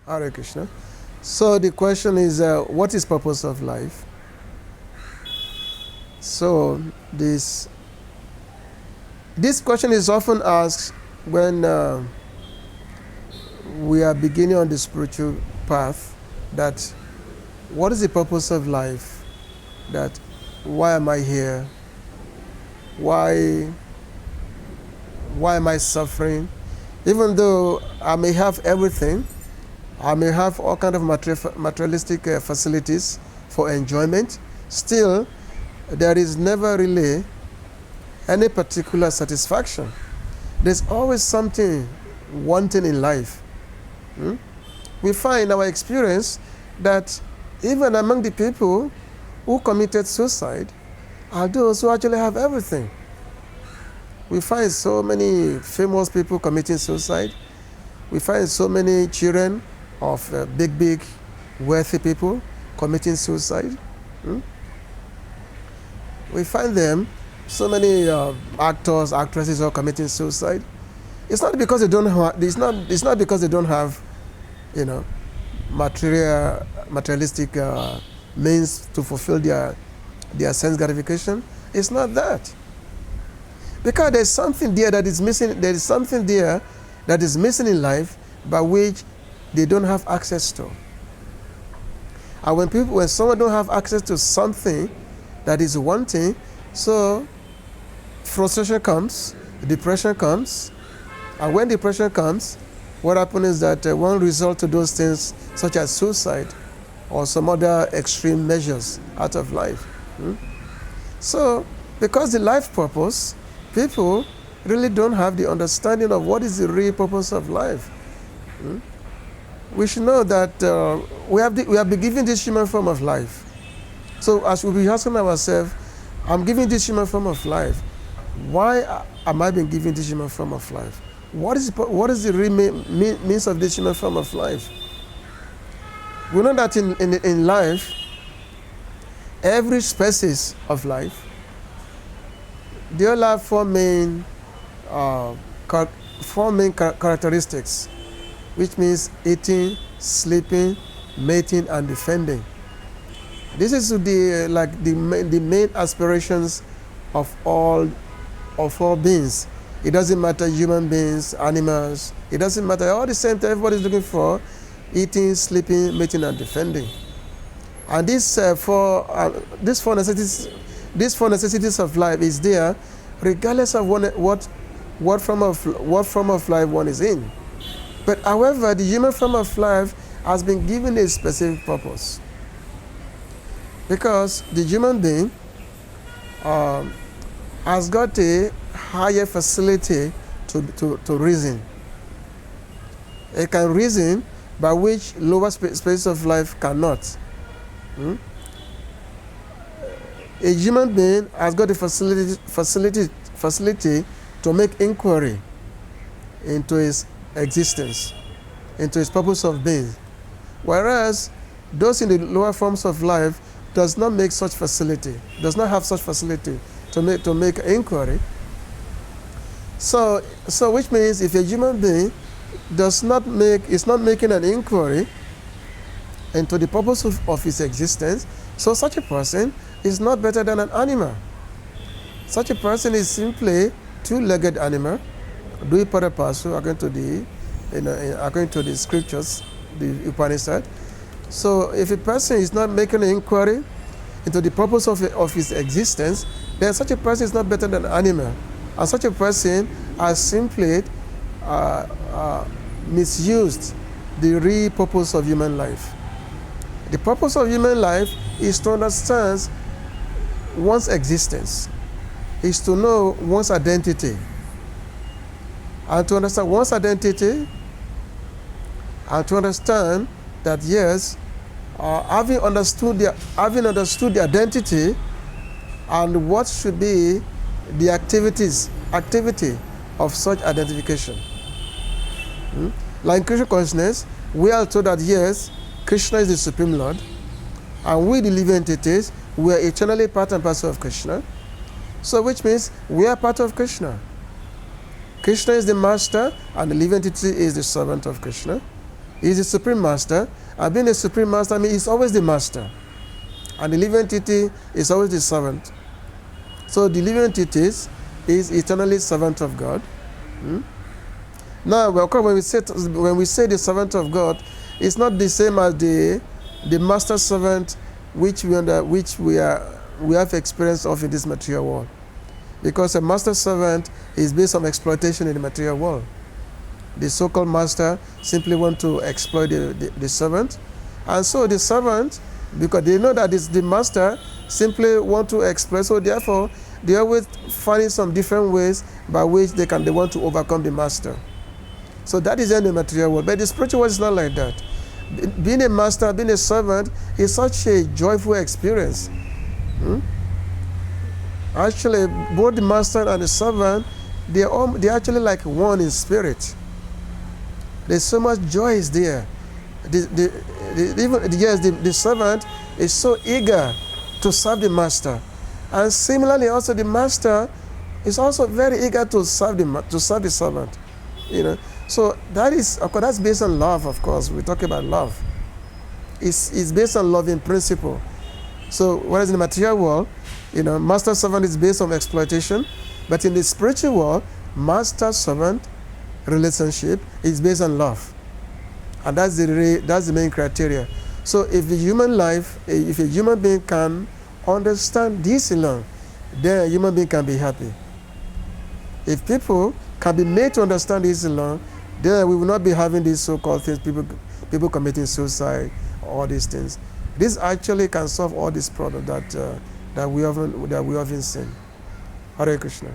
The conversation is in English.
Hare Krishna. So the question is, what is purpose of life? So this question is often asked when we are beginning on the spiritual path. That what is the purpose of life? That why am I here? Why am I suffering? Even though I may have everything, I may have all kind of materialistic facilities for enjoyment, still there is never really any particular satisfaction. There's always something wanting in life. We find in our experience that even among the people who committed suicide are those who actually have everything. We find so many famous people committing suicide. We find so many children of big, wealthy people committing suicide. We find them, so many actors, actresses are committing suicide. It's not because they don't have. It's not because they don't have, materialistic means to fulfill their sense gratification. It's not that. Because there's something there that is missing. There is something there that is missing in life by which they don't have access to. And when someone don't have access to something that is wanting, so frustration comes, depression comes, and when depression comes, what happens is that one result to those things, such as suicide or some other extreme measures out of life. So, because the life purpose, people really don't have the understanding of what is the real purpose of life. We should know that we have been given this human form of life. So as we'll be asking ourselves, I'm giving this human form of life. Why am I being given this human form of life? What is the real means of this human form of life? We know that in life, every species of life, they all have four main characteristics, which means eating, sleeping, mating, and defending. This is the main aspirations of all beings. It doesn't matter human beings, animals. It doesn't matter. All the same thing everybody's looking for: eating, sleeping, mating, and defending. And these four necessities of life is there, regardless of what form of life one is in. But however, the human form of life has been given a specific purpose, because the human being has got a higher facility to reason. It can reason by which lower spaces of life cannot. A human being has got the facility to make inquiry into his existence, into his purpose of being. Whereas those in the lower forms of life does not have such facility to make inquiry. So which means if a human being is not making an inquiry into the purpose of his existence, so such a person is not better than an animal. Such a person is simply two-legged animal, dui parapasu, according to the scriptures, the Upanishad. So if a person is not making an inquiry into the purpose of his existence, then such a person is not better than an animal. And such a person has simply misused the real purpose of human life. The purpose of human life is to understand one's existence, is to know one's identity. And to understand one's identity, and to understand that yes, having understood the identity and what should be the activity of such identification. Like in Krishna consciousness, we are told that yes, Krishna is the Supreme Lord, and we, the living entities, we are eternally part and parcel of Krishna. So which means we are part of Krishna. Krishna is the master, and the living entity is the servant of Krishna. He's the supreme master. And being a supreme master, I mean, he's always the master. And the living entity is always the servant. So the living entity is eternally servant of God. Now, when we say the servant of God, it's not the same as the master servant which we have experience of in this material world. Because a master servant is based on exploitation in the material world. The so-called master simply want to exploit the servant. And so the servant, because they know that the master simply want to exploit, so therefore they always finding some different ways by which they want to overcome the master. So that is in the material world. But the spiritual world is not like that. Being a master, being a servant is such a joyful experience. Actually, both the master and the servant, they're actually like one in spirit. There's so much joy is there. The servant is so eager to serve the master. And similarly, also the master is also very eager to serve the servant. So that's based on love, of course. We talk about love. It's based on love in principle. So whereas in the material world, master-servant is based on exploitation, but in the spiritual world, master-servant relationship is based on love. And that's the main criteria. So if a human being can understand this alone, then a human being can be happy. If people can be made to understand this alone, then we will not be having these so-called things, people committing suicide, all these things. This actually can solve all these problems that we often see. Hare Krishna.